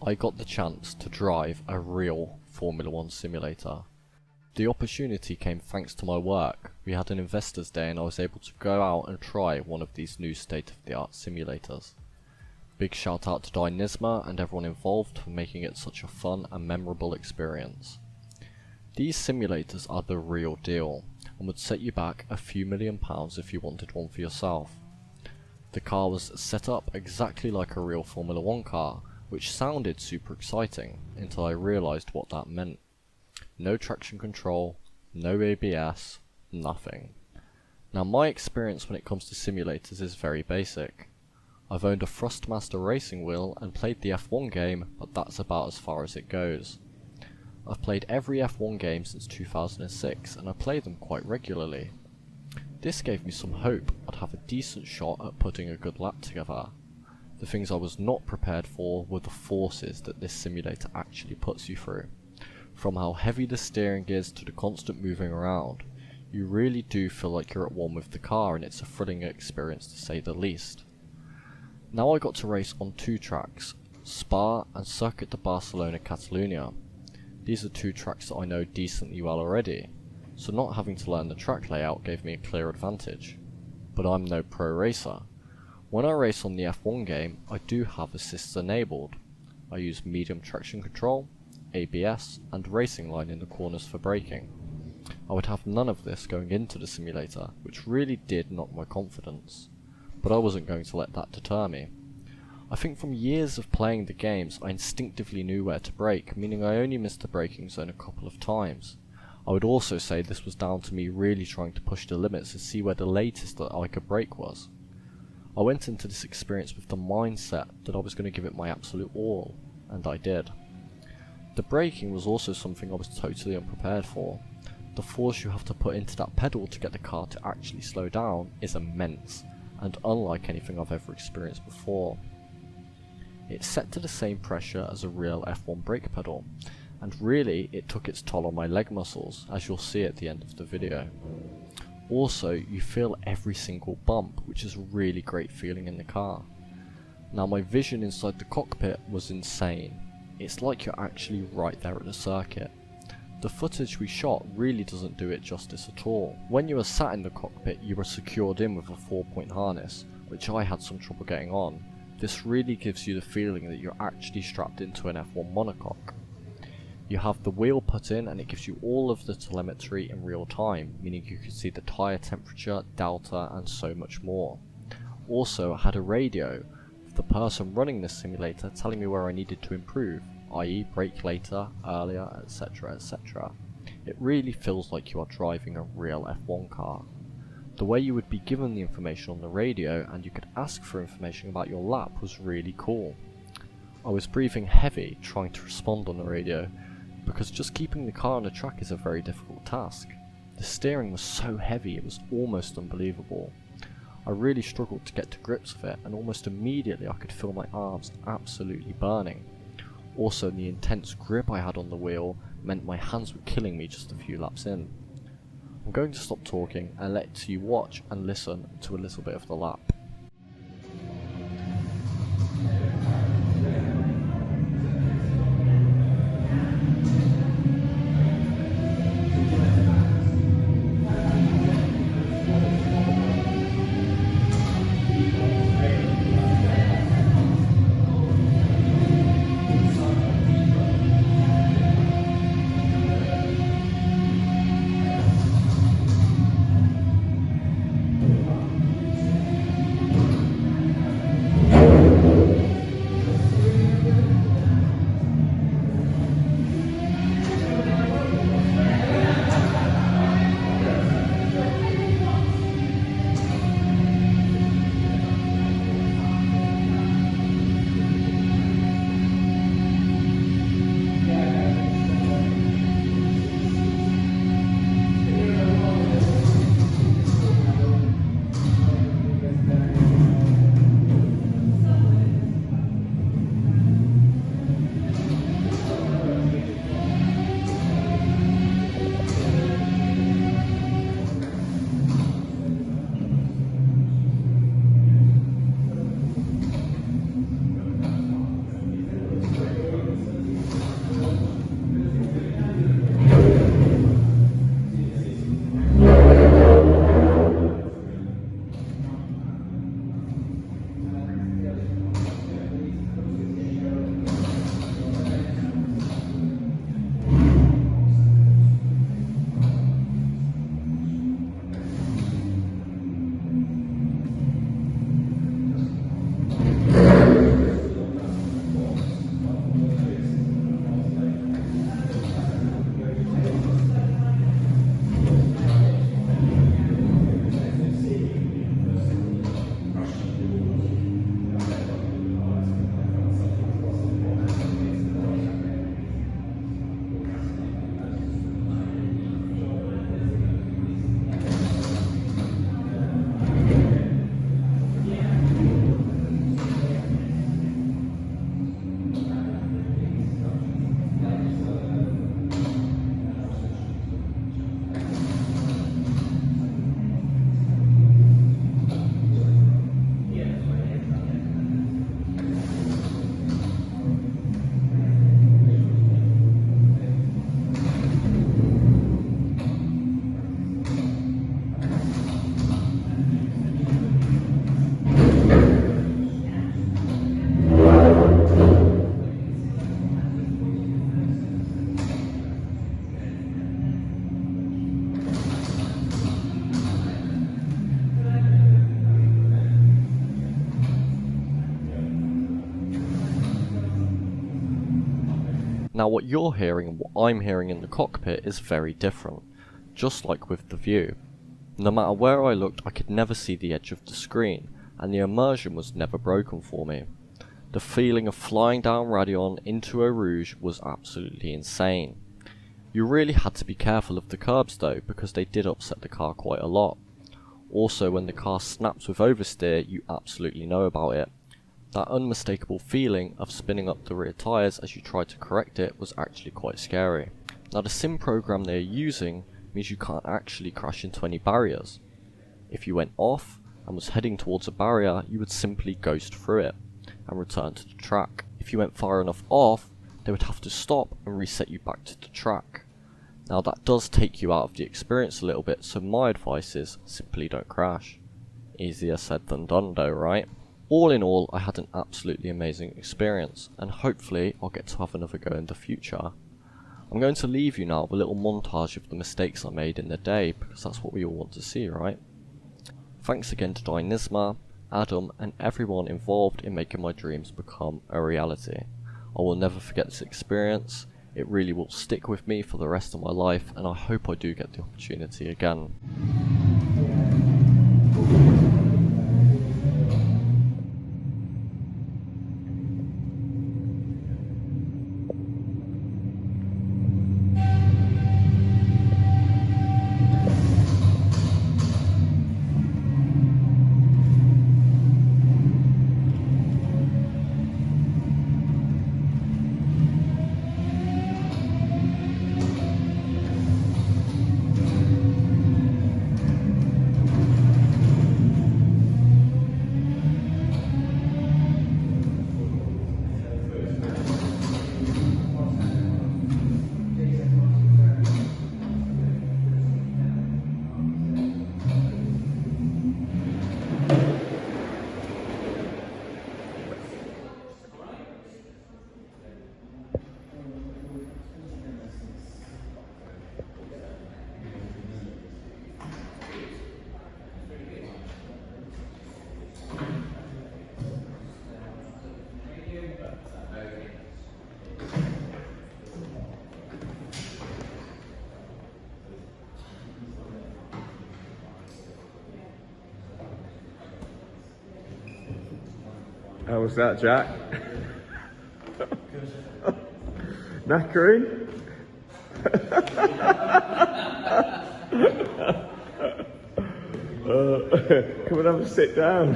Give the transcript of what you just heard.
I got the chance to drive a real Formula 1 simulator. The opportunity came thanks to my work. We had an investors day and I was able to go out and try one of these new state-of-the-art simulators. Big shout out to Dynisma and everyone involved for making it such a fun and memorable experience. These simulators are the real deal and would set you back a few £1,000,000 if you wanted one for yourself. The car was set up exactly like a real Formula 1 car, which sounded super exciting until I realised what that meant. No traction control, no ABS, nothing. Now my experience when it comes to simulators is very basic. I've owned a Thrustmaster racing wheel and played the F1 game, but that's about as far as it goes. I've played every F1 game since 2006 and I play them quite regularly. This gave me some hope I'd have a decent shot at putting a good lap together. The things I was not prepared for were the forces that this simulator actually puts you through. From how heavy the steering is to the constant moving around, you really do feel like you're at one with the car and it's a thrilling experience to say the least. Now I got to race on two tracks, Spa and Circuit de Barcelona Catalunya. These are two tracks that I know decently well already, so not having to learn the track layout gave me a clear advantage. But I'm no pro racer. When I race on the F1 game, I do have assists enabled. I use medium traction control, ABS, and racing line in the corners for braking. I would have none of this going into the simulator, which really did knock my confidence. But I wasn't going to let that deter me. I think from years of playing the games, I instinctively knew where to brake, meaning I only missed the braking zone a couple of times. I would also say this was down to me really trying to push the limits to see where the latest that I could brake was. I went into this experience with the mindset that I was going to give it my absolute all, and I did. The braking was also something I was totally unprepared for. The force you have to put into that pedal to get the car to actually slow down is immense, and unlike anything I've ever experienced before. It's set to the same pressure as a real F1 brake pedal, and really it took its toll on my leg muscles, as you'll see at the end of the video. Also, you feel every single bump, which is a really great feeling in the car. Now my vision inside the cockpit was insane. It's like you're actually right there at the circuit. The footage we shot really doesn't do it justice at all. When you are sat in the cockpit, you are secured in with a 4-point harness, which I had some trouble getting on. This really gives you the feeling that you're actually strapped into an F1 monocoque. You have the wheel put in and it gives you all of the telemetry in real time, meaning you can see the tyre temperature, delta and so much more. Also, I had a radio with the person running this simulator telling me where I needed to improve, i.e. brake later, earlier, etc, etc. It really feels like you are driving a real F1 car. The way you would be given the information on the radio and you could ask for information about your lap was really cool. I was breathing heavy trying to respond on the radio, because just keeping the car on the track is a very difficult task. The steering was so heavy it was almost unbelievable. I really struggled to get to grips with it and almost immediately I could feel my arms absolutely burning. Also the intense grip I had on the wheel meant my hands were killing me just a few laps in. I'm going to stop talking and let you watch and listen to a little bit of the lap. Now what you're hearing and what I'm hearing in the cockpit is very different, just like with the view. No matter where I looked, I could never see the edge of the screen, and the immersion was never broken for me. The feeling of flying down Radion into Eau Rouge was absolutely insane. You really had to be careful of the curbs though, because they did upset the car quite a lot. Also, when the car snaps with oversteer, you absolutely know about it. That unmistakable feeling of spinning up the rear tyres as you try to correct it was actually quite scary. Now the sim program they are using means you can't actually crash into any barriers. If you went off and was heading towards a barrier, you would simply ghost through it and return to the track. If you went far enough off, they would have to stop and reset you back to the track. Now that does take you out of the experience a little bit, so my advice is simply don't crash. Easier said than done though, right? All in all, I had an absolutely amazing experience, and hopefully I'll get to have another go in the future. I'm going to leave you now with a little montage of the mistakes I made in the day, because that's what we all want to see, right? Thanks again to Dynisma, Adam, and everyone involved in making my dreams become a reality. I will never forget this experience. It really will stick with me for the rest of my life, and I hope I do get the opportunity again. How was that, Jack? Knackering? Come and have a sit down.